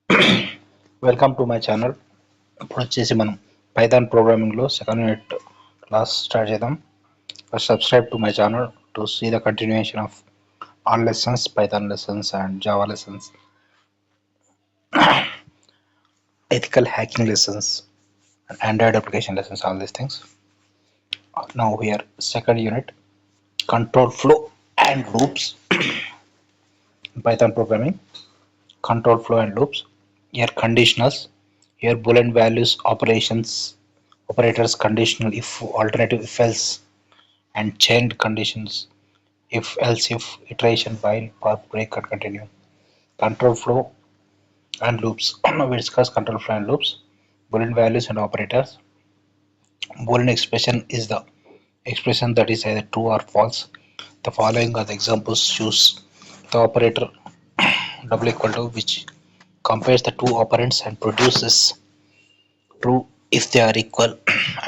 Welcome to my channel. ఇప్పుడు వచ్చేసి మనం పైథాన్ ప్రోగ్రామింగ్లో సెకండ్ యూనిట్ క్లాస్ స్టార్ట్ చేద్దాం. First subscribe to my channel to see the continuation of all lessons, Python lessons and Java lessons, ethical hacking lessons, and Android application lessons, all these things. Now here second unit, control flow and loops in Python programming. Control flow and loops. Here conditionals. Here boolean values operations, operators, conditional, if, alternative, if else, and chained conditions, if else, if, iteration, while, path, break, and continue. Control flow and loops. Now we discuss control flow and loops. Boolean values and operators. Boolean expression is the expression that is either true or false. The following are the examples. Choose the operator double equal to, which compares the two operands and produces true if they are equal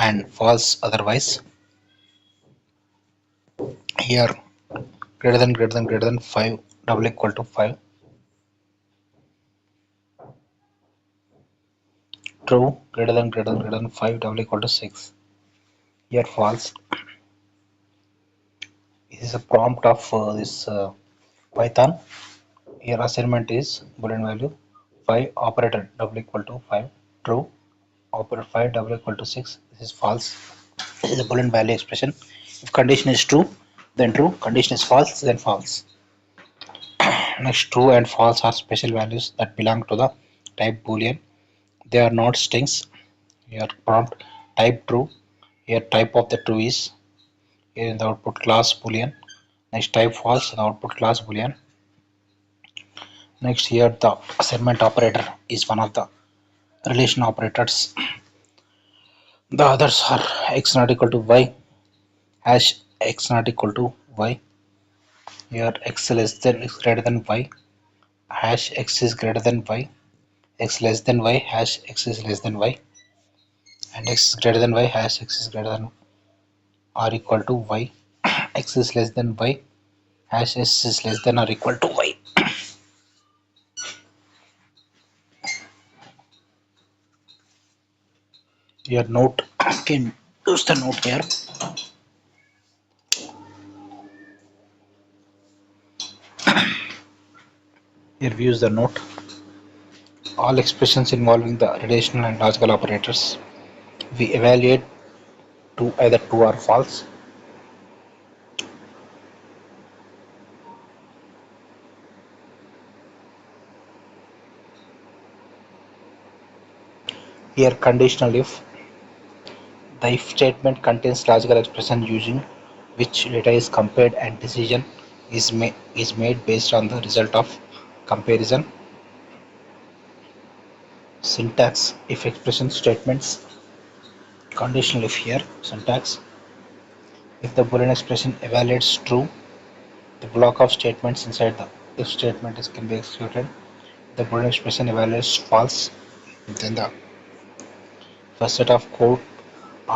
and false otherwise. Here greater than 5 double equal to 5, true greater than 5 double equal to 6. Here false. This is a prompt of this Python. Here assignment is boolean value 5 operator double equal to 5, true, operator 5 double equal to 6. This is false. This is a boolean value expression. If condition is true, then true. Condition is false, then false. Next, true and false are special values that belong to the type boolean. They are not strings. Here prompt type true. Here type of the true is, here in the output class boolean. Next, type false in the output class boolean. Next, here the assignment operator is one of the relation operators. The others are x not equal to y, hash x not equal to y. Here x less than x greater than y, hash x is greater than y, x less than y, hash x is less than y, and x is greater than y, hash x is greater than or equal to y, x is less than y, hash s is less than or equal to y. Here note, can use the note here. Here we use the note. All expressions involving the relational and logical operators we evaluate to either true or false. Here conditional if. The if statement contains logical expression using which data is compared and decision is made based on the result of comparison. Syntax if expression statements. Conditional if here. Syntax: if the Boolean expression evaluates true, the block of statements inside the if statement can be executed. The Boolean expression evaluates false, then the first set of code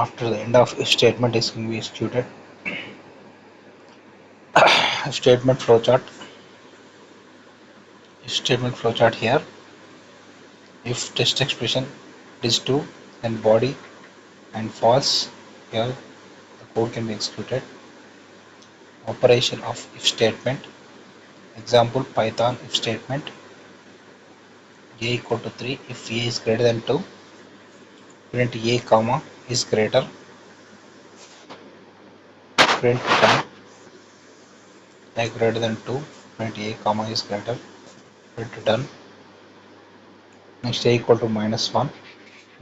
after the end of if statement is can be executed. Statement flowchart. If statement flowchart here. If test expression is true, then body, and false, here the code can be executed. Operation of if statement. Example Python if statement: a equal to 3 if a is greater than 2, print a comma is greater, print done. A greater than 2, print a comma is greater, print done. Next, a equal to -1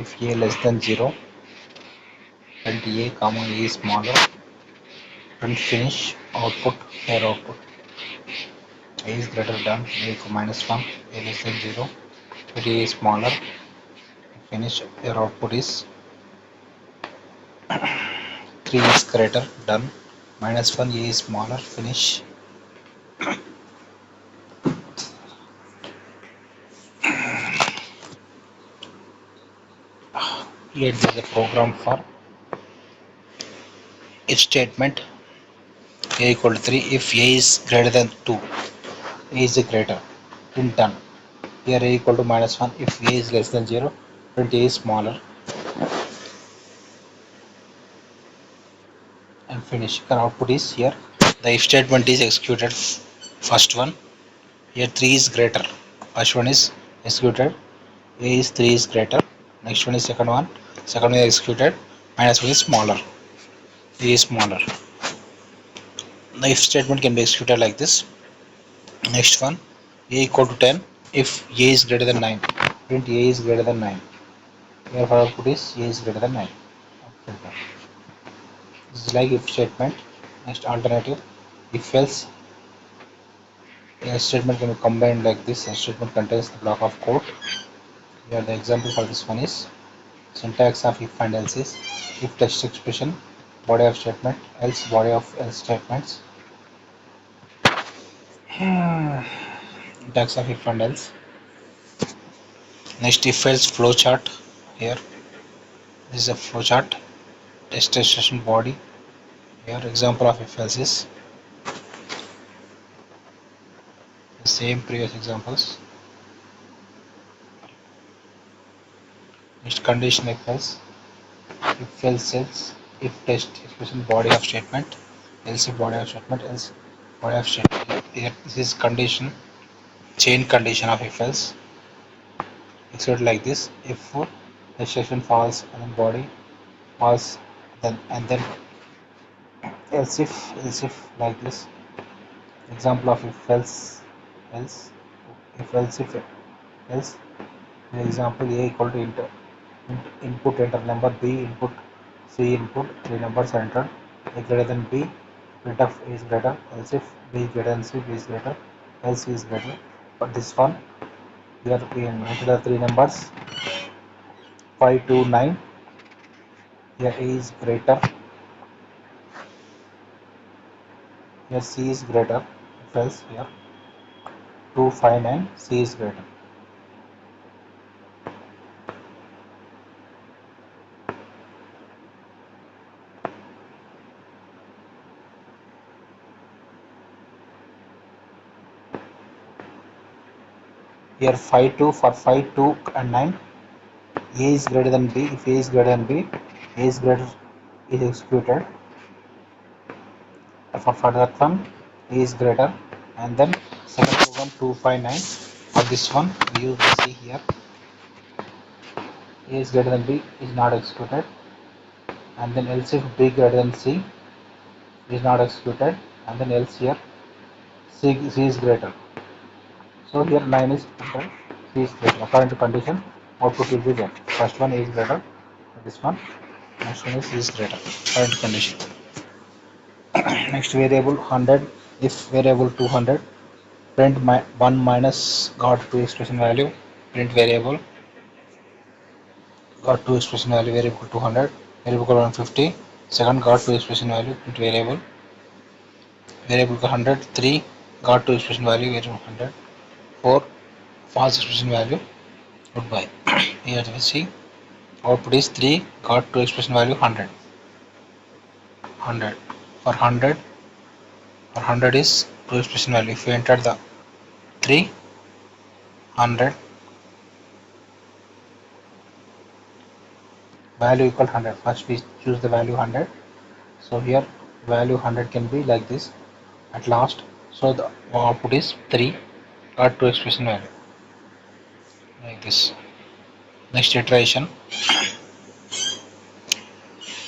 if a less than 0, print a comma a is smaller, print finish. Output, here output a is greater than, a equal -1, a less than 0, print a is smaller, finish. Here output is 3 is greater, done, -1, a is smaller, finish. Here is the program for if statement: a equal to 3 if a is greater than 2, a is greater, print done. Here a equal to -1. If a is less than 0, print a is smaller, and finish. Your output is here. The if statement is executed. First one, here 3 is greater. First one is executed. A is 3 is greater. Next one is second one. Second one is executed. -1 is smaller. A is smaller. The if statement can be executed like this. Next one, a equal to 10. If a is greater than 9, print a is greater than 9. Here for output is a is greater than 9. This is like if statement. Next alternative, if else. A statement can be combined like this. A statement contains the block of code. Here the example for this one is syntax of if and else is if text expression, body of statement, else body of else statements. Syntax of if and else. Next if else flow chart. Here this is a flow chart. Text expression body. Here example of if else is the same previous examples. Next condition if else else if text expression body of statement, else if body of statement, else body of statement. Here this is condition, chain condition of if else. Execute like this: if expression false and then body false, then and then else if like this. Example of if else if else if else. For example, a equal to input enter number, b input, c input, three numbers are entered. A greater than b, printf a is greater, else if b is greater than c, b is greater, else c is greater. But this one, here we enter the three numbers 5 to 9. Here a is greater, here c is greater, if else here 2, 5, 9, c is greater. Here 5, 2 for 5, 2 and 9. A is greater than b. If a is greater than b, a is greater is executed. For that one, a is greater, and then second program 259. For this one, we use the c here. A is greater than b is not executed, and then else if b greater than c is not executed, and then else here c is greater. So here 9 is greater, c is greater. According to condition, output will be there. First one a is greater, this one. Next one is c is greater. According to condition. Next variable 100. If variable 200, print 1 minus got to expression value. Print variable got to expression value variable 200, variable 150. Second got to expression value, print variable 100. 3 got to expression value variable 100. 4 false expression value. Goodbye. Here we see output is 3 got to expression value 100. 100 for 100 or 100 is to expression value. If you enter the 300 value equal 100, first we choose the value 100. So here value 100 can be like this at last. So the output is 3 got to expression value like this. Next iteration.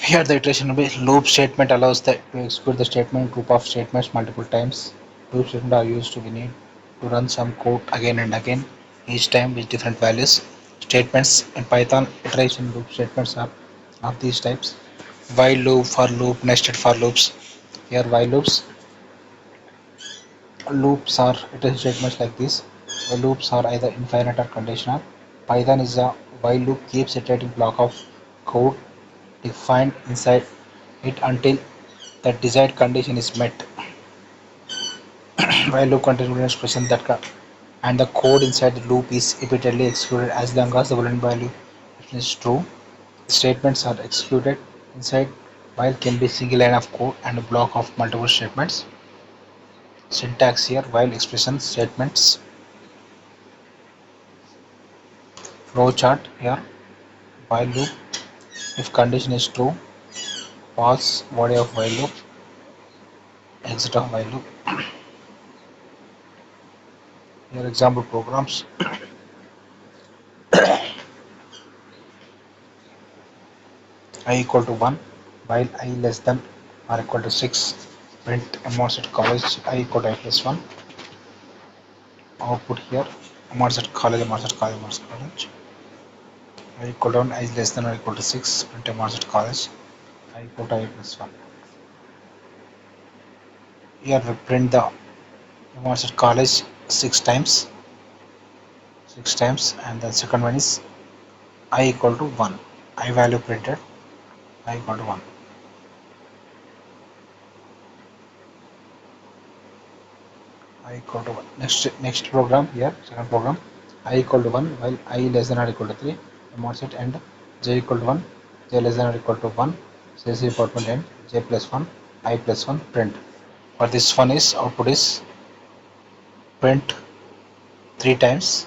Here the iteration will be loop statement allows to execute the statement group of statements multiple times. Loop statements are used to we need to run some code again and again, each time with different values. Statements in Python iteration loop statements are of these types: while loop, for loop, nested for loops. Here while loops are iteration statements like this. The loops are either infinite or conditional. Python is a while loop keeps iterating block of code defined inside it until the desired condition is met. While loop contains an expression and the code inside the loop is repeatedly executed as long as the boolean value is true. Statements are executed inside while can be single line of code and a block of multiple statements. Syntax here: while expression statements flow chart here. While loop, if condition is true, false, body of while loop, exit of while loop. Here example programs. I equal to 1 while I less than or equal to 6. Print Emerson college I equal to I plus 1. Output here Emerson college, Emerson college, Emerson college. I equal to 1, I less than or equal to 6. Print Emerson college I equal to I plus 1. Here we print the Emerson college 6 times, and the second one is I equal to 1. I value printed I equal to 1. I equal to 1. Next program here, second program, I equal to 1 while I less than or equal to 3. Mod set and j equal to 1, j less than or equal to 1, CC department and j plus 1, I plus 1 print. For this one is output is print 3 times.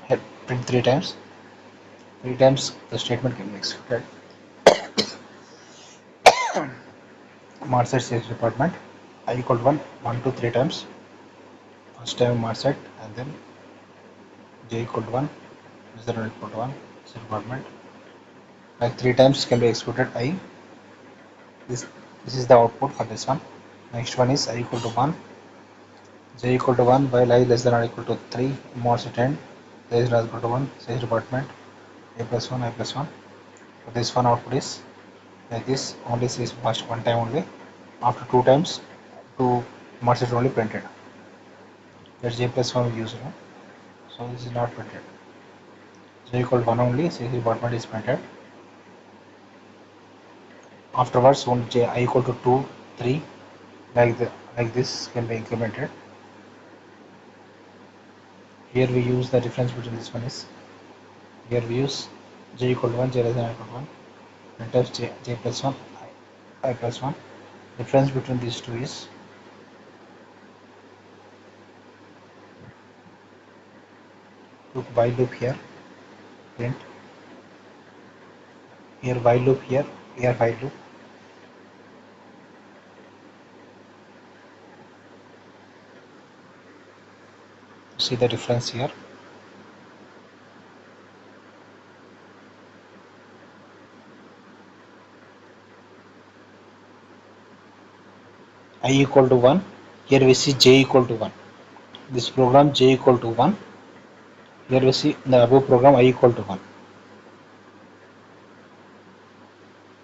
Here print 3 times. 3 times the statement can be executed. Mod set CC department I equal to 1, 1 to 3 times. First time mod set and then j equal to 1, less than or equal to 1, CC department. Like 3 times can be executed I. This is the output for this one. Next one is I equal to 1, j equal to 1 while I less than or equal to 3, mod set and j is not equal to 1, sage department a plus 1, I plus 1. So this one output is like this, only says first one time only. After 2 times, 2 mod set only printed. That's j plus 1 we use, no? So this is not printed. J equal to 1 only, sage department is printed. Afterwards, when j I equal to 2, 3, like this can be implemented. Here we use the difference between this one is, here we use j equal to 1, j less than or equal to 1, printf j plus 1, I plus 1. Difference between these two is look while loop here, print here while loop here while loop. See the difference here. I equal to 1. Here we see j equal to 1. This program j equal to 1. Here we see in the above program I equal to 1.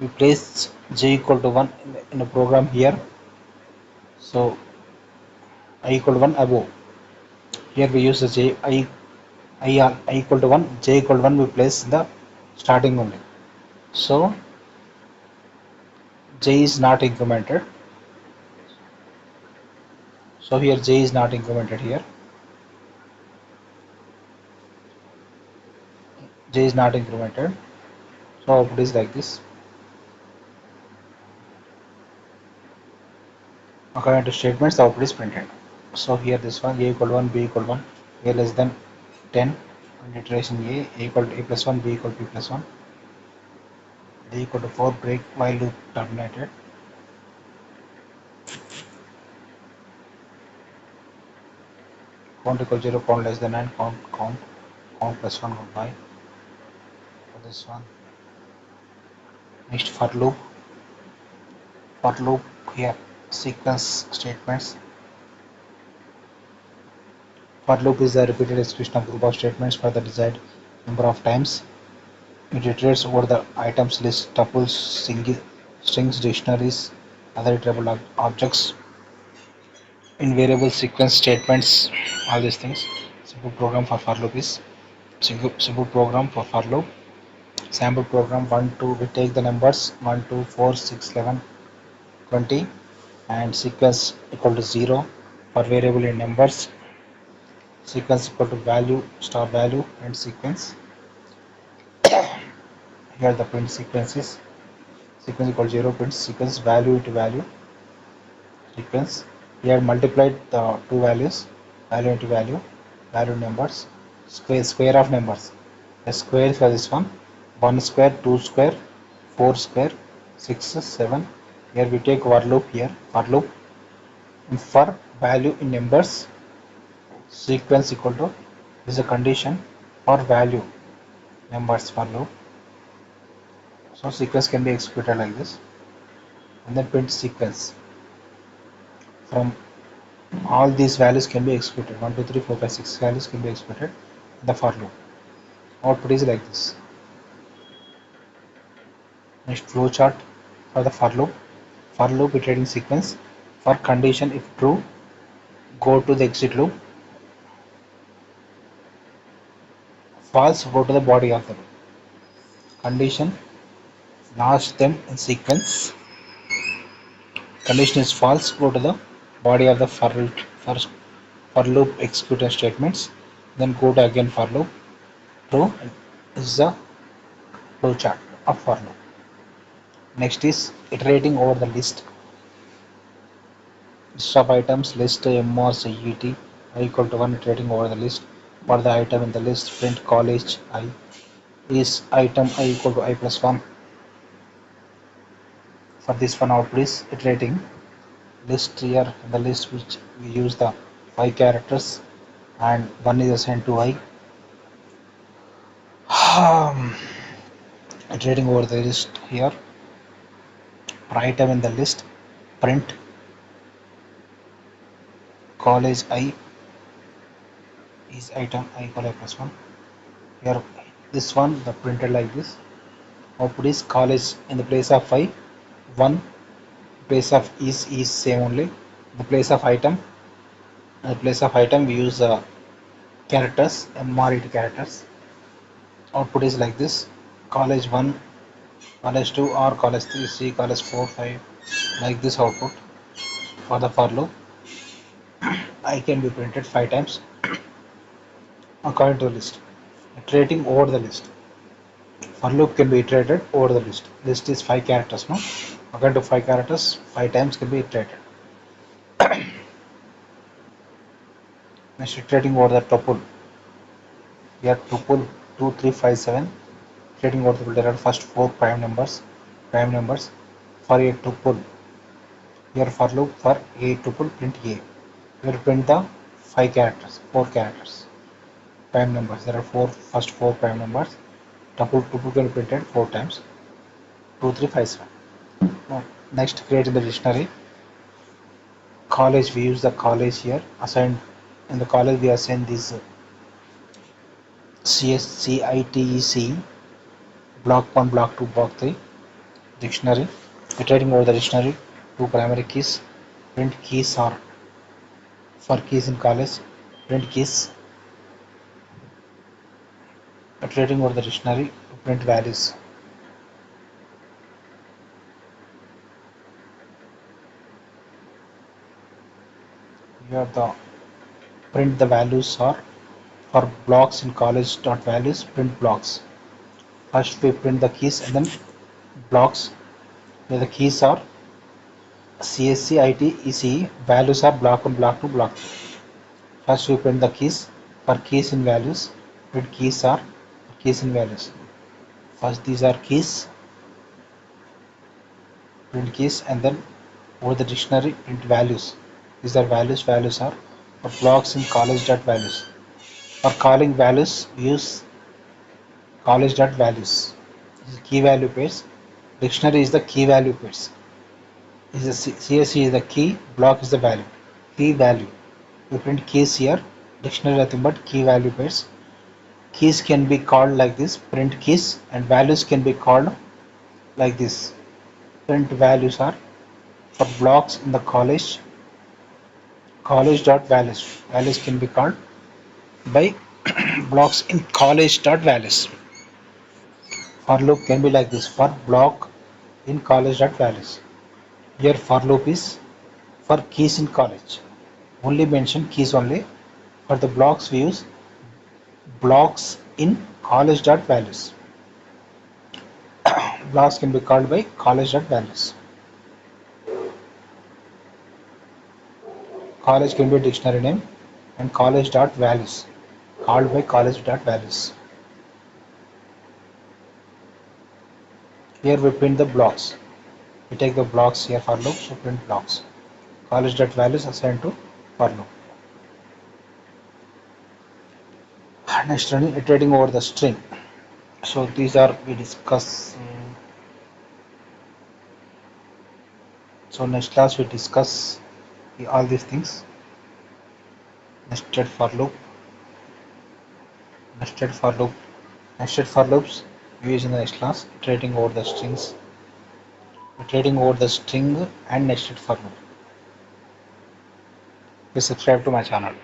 We place j equal to 1 in the program here. So I equal to 1 above. Here we use the j I equal to 1, j equal to 1 we place in the starting only. So j is not incremented. So here j is not incremented here. J is not incremented. So output is like this. According to statements, the output is printed. So here this one a equal to 1, b equal to 1, a less than 10, and iteration a equal to a plus 1, b equal to b plus 1, a equal to 4, break while loop terminated. Count equal to 0, count less than 9, count plus 1, goodbye. For this one. Next for loop here sequence statements. For loop is the repeated execution of group of statements for the desired number of times. It iterates over the items list, tuples, strings, dictionaries, other iterable objects, invariable sequence statements, all these things. Simple program for loop is simple program for loop. Sample program 1, 2, we take the numbers 1, 2, 4, 6, 11, 20 and sequence equal to 0 for variable in numbers, sequence equal to value, star value and sequence. Here the print sequence is sequence equal to 0, print sequence value into value sequence. Here multiplied the two values, value into value, value numbers, square of numbers. A square for this one. 1 square, 2 square, 4 square, 6, 7. Here we take for loop here. For loop for value in numbers sequence equal to this is a condition for value numbers for loop. So sequence can be executed like this and then print sequence from all these values can be executed. 1, 2, 3, 4, 5, 6 values can be executed in the for loop. Output is like this. Next flowchart for the for loop. For loop iterating sequence. For condition if true, go to the exit loop. False, go to the body of the loop. Condition last them in sequence. Condition is false, go to the body of the for loop executed statements. Then go to again for loop. True is the flowchart of for loop. Next is iterating over the list. List of items, list m or set I equal to 1, iterating over the list. For the item in the list, print college I is item I equal to I plus 1. For this one output is iterating list here in the list which we use the 5 characters and 1 is assigned to I. Iterating over the list here. For item in the list, print college I is item I equal I plus 1. Here this one the printed like this. Output is college in the place of I 1, place of is same only. The place of item, in the place of item we use characters MRET characters. Output is like this: college 1, college 2 or college 3, C, college 4, 5, like this output. For the for loop I can be printed 5 times according to the list. Iterating over the list. For loop can be iterated over the list. List is 5 characters, no? According to 5 characters, 5 times can be iterated. Next, iterating over the tuple. Here tuple 2, 3, 5, 7. Iterating over the tuple, there are first 4 prime numbers. For a tuple. Here for loop for a tuple print a. Here print the 5 characters, 4 characters. Prime numbers. There are first 4 prime numbers. Tuple can be printed 4 times. 2, 3, 5, 7. Now, next, create the dictionary. College, we use the college here. Assigned in the college, we assign this CSCITEC block 1, block 2, block 3 dictionary. Iterating over the dictionary. 2 primary keys. Print keys are for keys in college. Print keys. Iterating over the dictionary to print values. Here the print the values are for blocks in college dot values, print blocks. First we print the keys and then blocks where the keys are CSCITEC, values are block 1, block 2, block 3. First we print the keys for keys in values, print keys are keys in values. First these are keys, print keys, and then over the dictionary print values. These are values, values are for blocks in college dot values. For calling values, use college dot values. This is key value pairs. Dictionary is the key value pairs. CSC is the key, block is the value. Key value. We print keys here. Dictionary nothing but key value pairs. Keys can be called like this, print keys, and values can be called like this. Print values are for blocks in the college dot values. Values can be called by blocks in college dot values. For loop can be like this for block in college dot values. Here for loop is for keys in college. Only mention keys only. For the blocks we use blocks in college dot values. Blocks can be called by college dot values. College can be a dictionary name and college dot values called by college dot values. Here we print the blocks. We take the blocks here for loop, so print blocks. College dot values assigned to for loop. Next running iterating over the string. So these are we discuss. So next class we discuss all these things. Nested for loop, nested for loop, nested for loops. We use in the next class. Iterating over the strings, iterating over the string and nested for loop. Please subscribe to my channel.